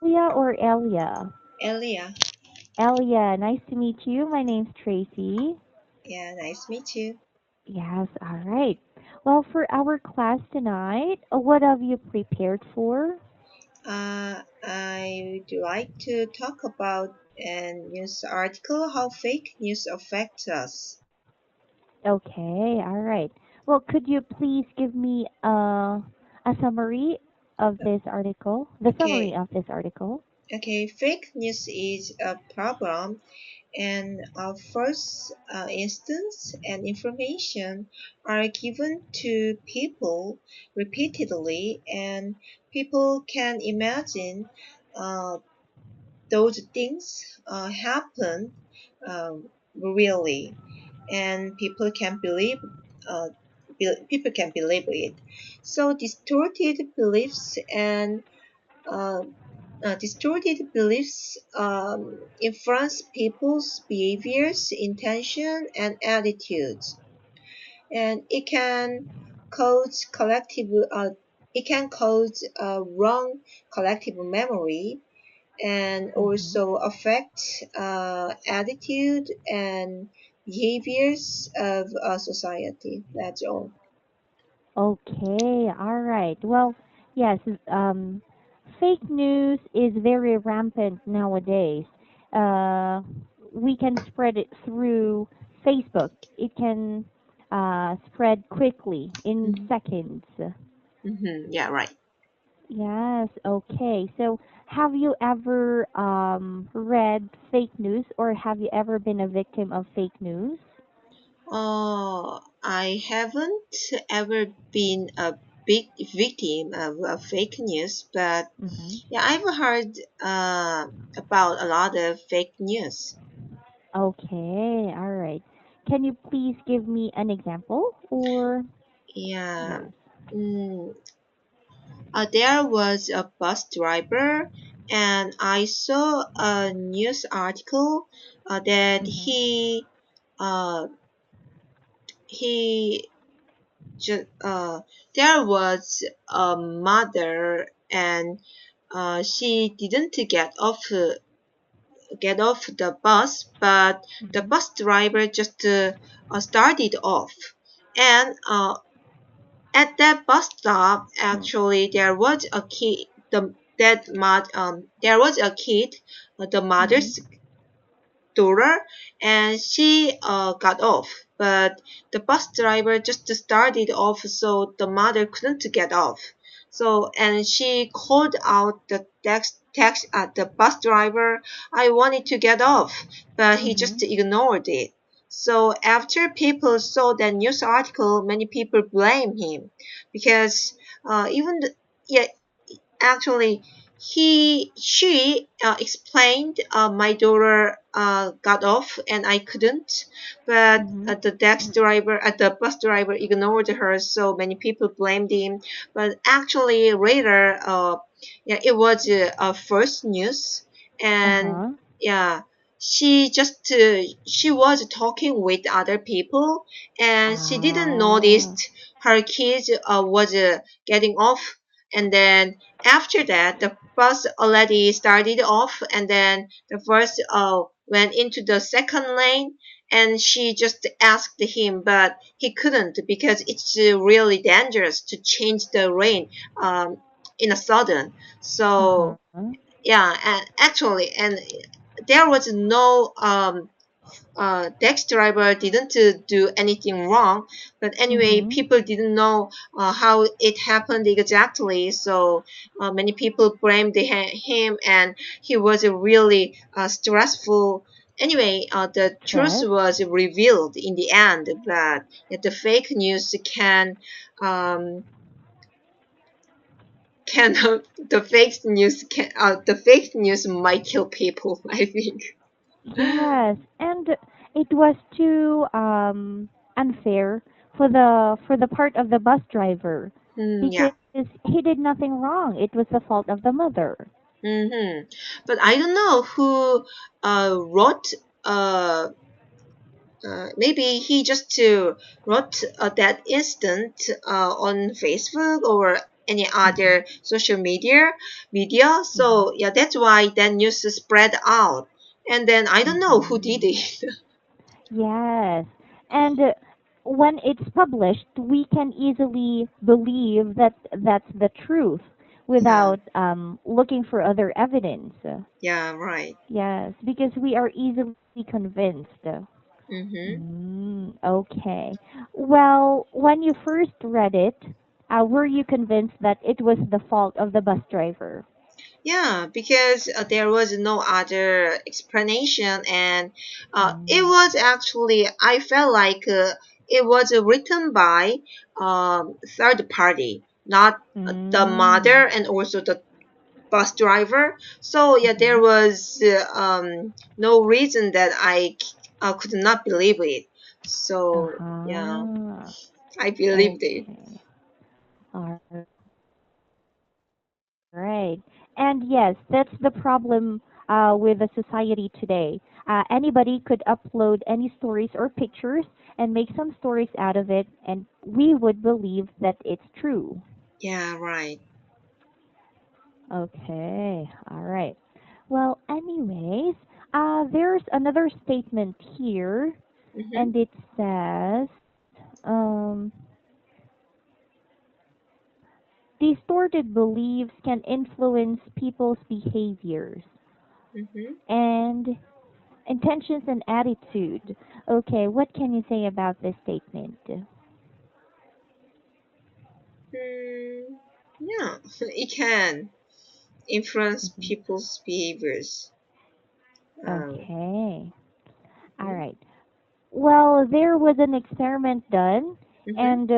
Elia or Elia? Elia. Elia, nice to meet you. My name's Tracy. Yeah, nice to meet you. Yes, all right. Well, for our class tonight, what have you prepared for? I would like to talk about a news article how fake news affects us. Okay, all right. Well, could you please give me a summary of this article? The summary Okay, of this article. okay. Fake news is a problem, and first instance and information are given to people repeatedly, and people can imagine uh, those things happen really, and people can believe it. So uh, distorted beliefs influence people's behaviors, intention, and attitudes, and collective it can cause wrong collective memory and Mm-hmm. also affect attitude and behaviors of a society. That's all. Okay, all right. Well, yes, fake news is very rampant nowadays. Uh, we can spread it through Facebook. It can spread quickly in Mm-hmm. seconds. Mm-hmm. Yeah, right. Yes, okay. So, have you ever read fake news or have you ever been a victim of fake news? I haven't ever been a big victim of fake news, but Mm-hmm. yeah, I've heard about a lot of fake news. Okay, all right. Can you please give me an example or Yeah. yes? Mm, there was a bus driver, and I saw a news article that Mhm. uh, he ju- uh, there was a mother, and she didn't get off the bus, but the Mhm. bus driver just started off, and at that bus stop, actually, there was a kid, the Mhm. mother's daughter, and she got off. But the bus driver just started off, so the mother couldn't get off. So, and she called out the bus driver. I wanted to get off, but he just Mhm. ignored it. So after people saw that news article, many people blame him because even the, yeah, actually, she explained my daughter got off and I couldn't, but Mhm. the bus driver ignored her, so many people blamed him. But actually, later, yeah, it was a first news, Uh and huh. yeah. She was talking with other people, and she didn't notice Ah. her kids was getting off, and then after that, the bus already started off, and then the bus went into the second lane, and she just asked him, but he couldn't because it's really dangerous to change the lane in a sudden. Uh huh. So yeah, and actually, and there was no taxi driver didn't do anything wrong, but anyway, Mhm. people didn't know how it happened exactly, so many people blamed him, and he was really stressful. Anyway, the truth Stress. was revealed in the end, but the fake news um, can the fake news might kill people. I think. Yes, and it was too unfair for the part of the bus driver Yeah. because he did nothing wrong. It was the fault of the mother. But I don't know who wrote. Uh, Maybe he just wrote that instant on Facebook, or any Mhm. other social media. Mhm. So yeah, that's why that news spread out. And then I don't know who did Mhm. it. Yes. And when it's published, we can easily believe that that's the truth Yeah, without looking for other evidence. yeah, right. Yes, because we are easily convinced. Mm-hmm. Okay. Well, when you first read it, were you convinced that it was the fault of the bus driver? Yeah, because there was no other explanation, and it Mm. was actually, I felt like it was written by third party, not the Mm. mother and also the bus driver. So yeah, there Mhm. was no reason that I could not believe it. So yeah, Uh-huh. I believed it. Okay. All right. And yes, that's the problem with the society today. Anybody could upload any stories or pictures and make some stories out of it, and we would believe that it's true. Yeah, right. Okay. All right. Well, anyways, there's another statement here, Mhm. and it says, um, distorted beliefs can influence people's behaviors Mhm. and intentions and attitude. Okay, what can you say about this statement? Mm, yeah, it can influence Mhm. people's behaviors. Um, Okay. All mhm. right. Well, there was an experiment done, Mhm. and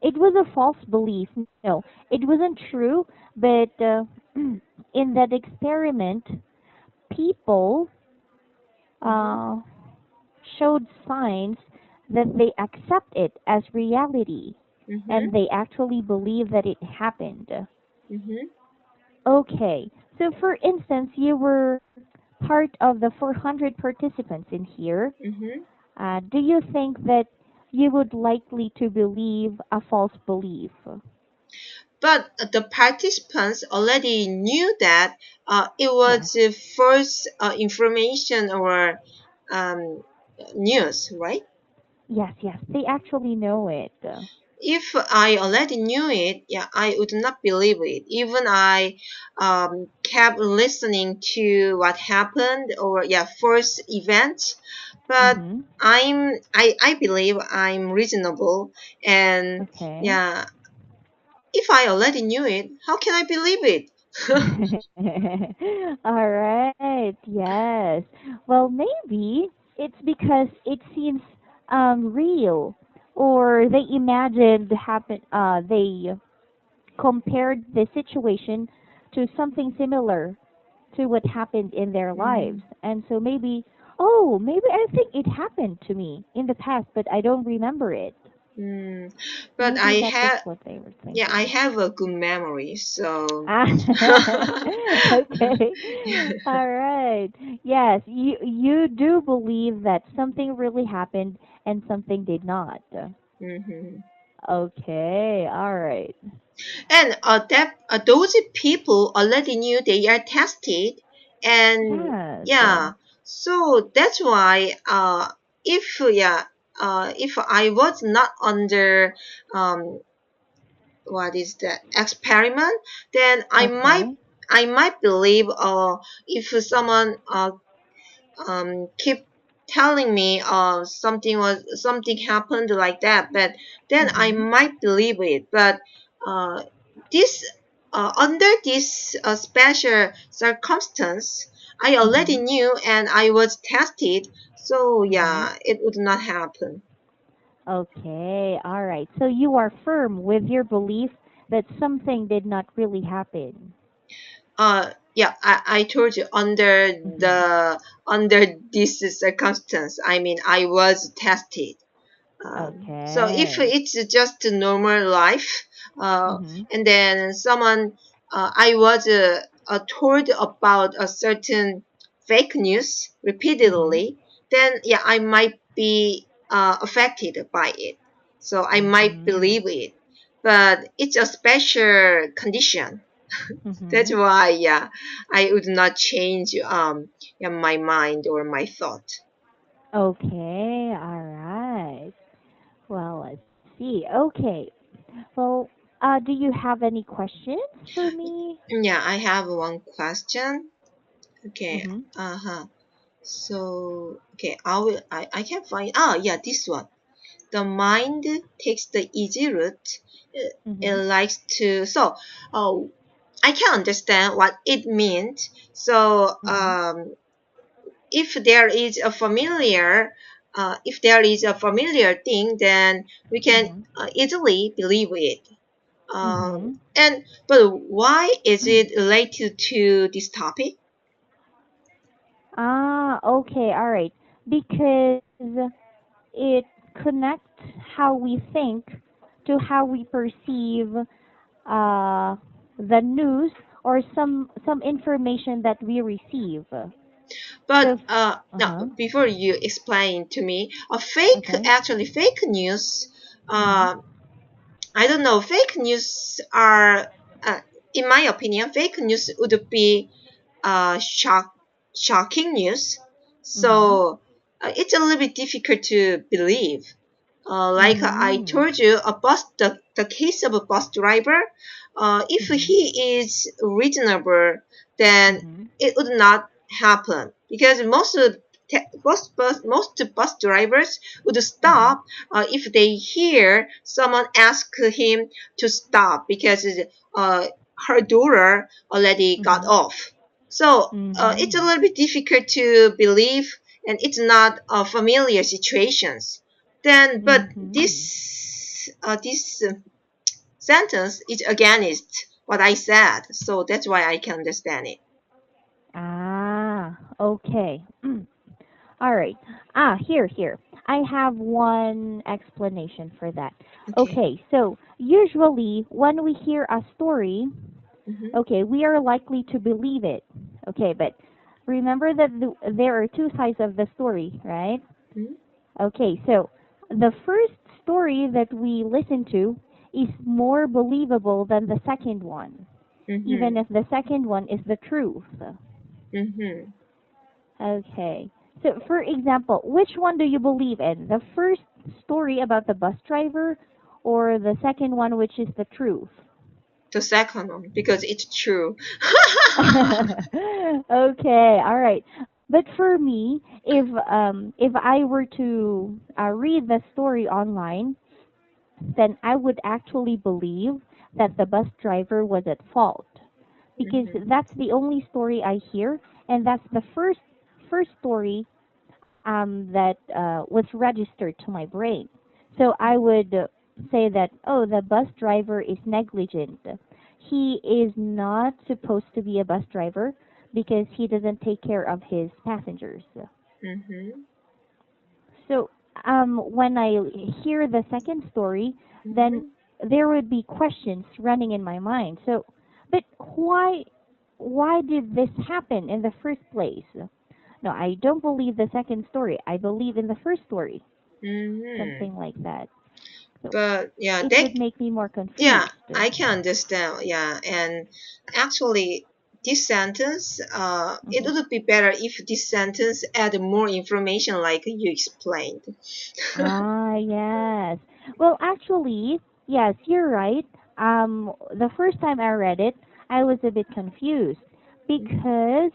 it was a false belief. No, it wasn't true, but in that experiment, people Mhm. uh, showed signs that they accept it as reality Mhm. and they actually believe that it happened. Mhm. Okay, so for instance, you were part of the 400 participants in here. Mhm. Do you think that you would likely to believe a false belief? But the participants already knew that it Yes, was the first information or um, news, right? yes, yes. They actually know it. If I already knew it, yeah, I would not believe it. Even I kept listening to what happened or yeah, first event, but Mm-hmm. I believe I'm reasonable and Okay. yeah, if I already knew it, how can I believe it? All right. Yes. Well, maybe it's because it seems real, or they imagined happen. They compared the situation to something similar to what happened in their lives, Mm, and so maybe, oh, maybe I think it happened to me in the past, but I don't remember it. mm. But Maybe that was what they were yeah, I thinking. have a good memory, so Ah, okay. All right. Yes, you do believe that something really happened and something did not. mhm. Okay. All right. And that those people already knew they are tested, and Yes. yeah, so that's why if I was not under um what is that experiment, then Okay. I might believe if someone keep telling me something happened like that, but then I Mhm. might believe it. But uh, this under this special circumstance, I already Mhm. knew and I was tested, so Mhm. yeah, it would not happen. Okay. All right. So you are firm with your belief that something did not really happen. Yeah, I told you Mhm. under this circumstance, I mean I was tested. So if Okay. it's just a normal life, Mhm. and then I was told about a certain fake news Mhm. repeatedly, then yeah, I might be affected by it. So I might Mhm. believe it. but it's a special condition. That's Mhm. why, yeah, I would not change yeah, my mind or my thought. Okay, all right. Well, let's see. Okay. Well, do you have any questions for me? Yeah, I have one question. Okay. Mhm. Uh-huh. So, okay, I can find, ah, yeah, this one. The mind takes the easy route. It Mhm. likes to, so, oh, I can understand what it means. So, Mhm. if there is a familiar, if there is a familiar thing, then we can Mhm. easily believe it. Mhm. And but why is it related to this topic? Ah, okay, all right. Because it connects how we think to how we perceive the news or some information that we receive. But So, now, uh-huh. before you explain to me, Okay. actually fake news. Mhm. Uh, I don't know. Fake news are, in my opinion, fake news would be shocking news. Mhm. So it's a little bit difficult to believe. Like I Mhm. told you, the case of a bus driver, if Mhm. he is reasonable, then Mhm. it would not happen because most bus drivers would Mhm. stop if they hear someone ask him to stop because her daughter already got Mhm. off. So it's a Mhm. little bit difficult to believe, and it's not familiar situations. Then, but Mhm. this sentence is against what I said, so that's why I can understand it. Ah, okay. All right. Here. I have one explanation for that. Okay. Okay, so usually when we hear a story, Mhm. okay, we are likely to believe it. Okay, but remember that there are two sides of the story, right? Mhm. Okay, so the first story that we listen to is more believable than the second one, even Mhm. if the second one is the truth. Mhm. Okay. So, for example, which one do you believe in? The first story about the bus driver or the second one, which is the truth? The second one because it's true. Okay, all right. But for me, if I were to read the story online, then I would actually believe that the bus driver was at fault because Mhm. that's the only story I hear, and that's the first story that was registered to my brain. So I would say that, oh, the bus driver is negligent. He is not supposed to be a bus driver because he doesn't take care of his passengers. Mhm. So when I hear the second story, then Mhm. there would be questions running in my mind. So, but why did this happen in the first place? No, I don't believe the second story. I believe in the first story. Mhm. Something like that. So But yeah, it would make me more yeah, confused. I can understand. Yeah, and actually, this sentence, it Hmm. would be better if this sentence add more information like you explained. Ah, yes. Well, actually, yes, you're right. The first time I read it, I was a bit confused because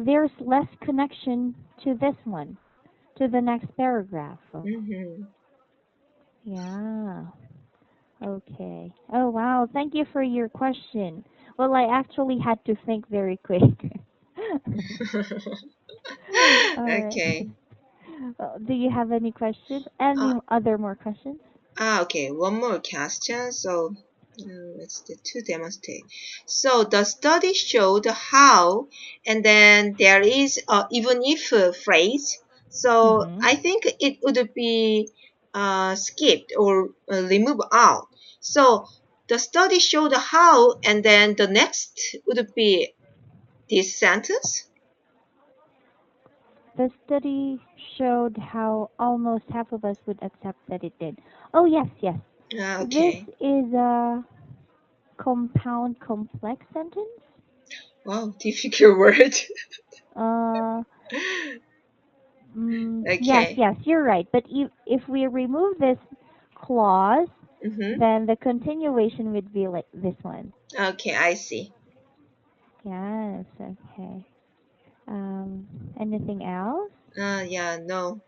there's less connection to this one, to the next paragraph. Mm-hmm. Yeah. Okay. Oh, wow. Thank you for your question. Well, I actually had to think very quick. All right. Okay. Do you have any questions? Any Uh, other more questions? okay, one more question. So let's do to demonstrate. So the study showed how, and then there is even if phrase. So Mm-hmm. I think it would be skipped or removed out. So the study showed how, and then the next would be this sentence. The study showed how almost half of us would accept that it did. Oh, yes, yes. This Okay. is a compound complex sentence. Wow, difficult word. Uh, yes, Okay. yes, you're right. But if we remove this clause, Mm-hmm. then the continuation would be like this one. Okay, I see. Yes, okay. Um, Anything else? Yeah, no,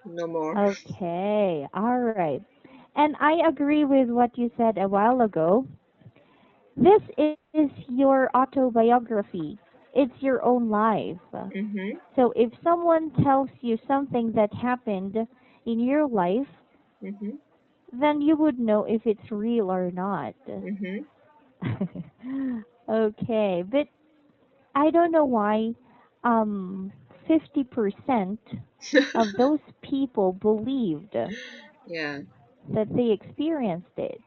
no more. Okay, all right. And I agree with what you said a while ago. This is your autobiography. It's your own life. Mm-hmm. So if someone tells you something that happened in your life, Mm-hmm. then you would know if it's real or not. Mm-hmm. Okay, but I don't know why um 50% of those people believed Yeah. that they experienced it,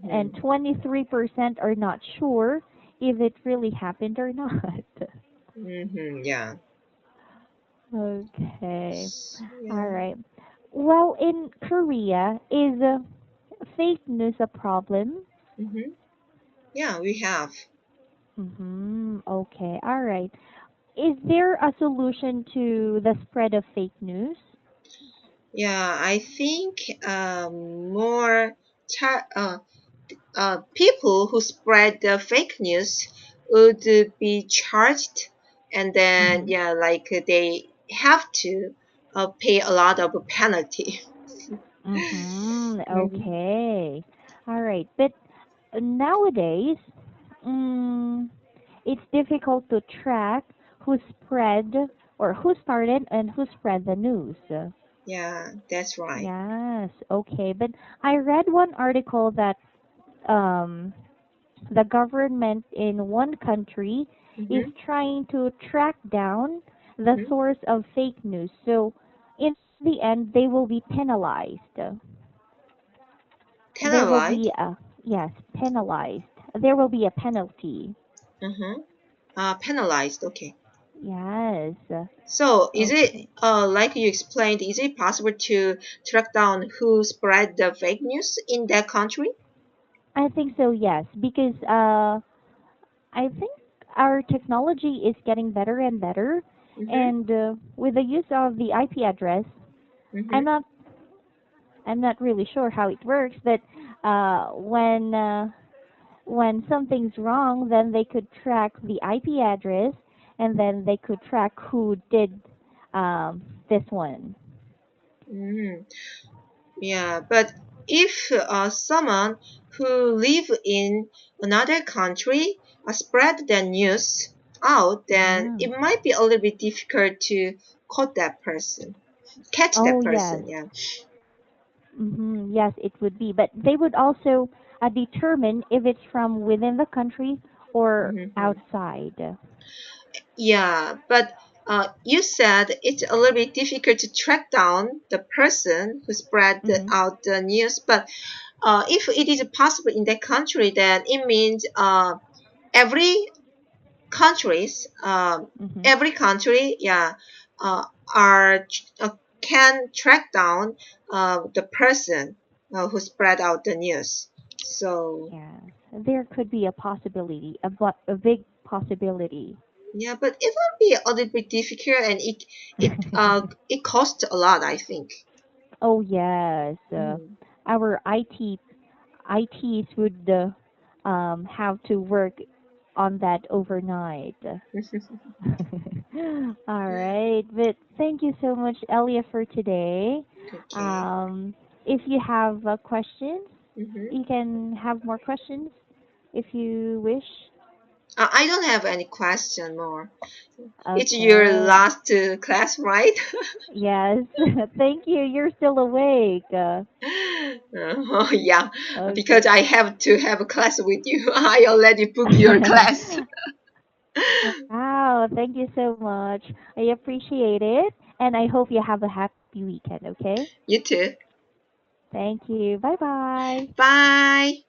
and Mm-hmm. 23% are not sure if it really happened or not. Mm-hmm. Yeah. Okay. All Yeah. right. Well, in Korea, is fake news a problem? Mm-hmm. Yeah, we have. Okay. All right. Is there a solution to the spread of fake news? Yeah, I think more people who spread the fake news would be charged, and then Mm-hmm. yeah, like they have to pay a lot of penalty. Mhm. Okay. All right. But nowadays, mm, it's difficult to track who spread or who started and who spread the news. Yeah, that's right. Yes. Okay. But I read one article that um, the government in one country is Mm-hmm. trying to track down the Mm-hmm. source of fake news. So in the end, they will be penalized. There will be Penalized. a, yes, penalized. There will be a penalty. Mm-hmm. Penalized. Okay. Yes. So is it Okay. like you explained? Is it possible to track down who spread the fake news in that country? I think so, yes, because I think our technology is getting better and better, Mm-hmm. and with the use of the IP address, I'm Mm-hmm. not I'm not really sure how it works, but uh, when uh, when something's wrong, then they could track the IP address, and then they could track who did this one. Mm-hmm. Yeah, but if someone who live in another country spread the news out, then Yeah. it might be a little bit difficult to caught that person, catch Oh that yes. person. Yeah. Yes, it would be, but they would also determine if it's from within the country or Mm-hmm. outside. Yeah, but you said it's a little bit difficult to track down the person who spread Mhm. out the news. But if it is possible in that country, then it means every countries, Mhm. every country, yeah, uh, are can track down the person who spread out the news. So Yes, there could be a possibility, a big possibility. yeah, but it will be a little bit difficult, and it costs a lot, I think. Oh yes, Mm. our ITs would have to work on that overnight. All right, but thank you so much, Elia, for today. Okay. Um, if you have questions, Mm-hmm. you can have more questions if you wish. I don't have any question more. It's your Okay. last class, right? Yes. Thank you. You're still awake. Oh, yeah, because Okay. I have to have a class with you. I already booked your class. Wow. Thank you so much. I appreciate it. And I hope you have a happy weekend, okay? You too. Thank you. Bye bye. Bye.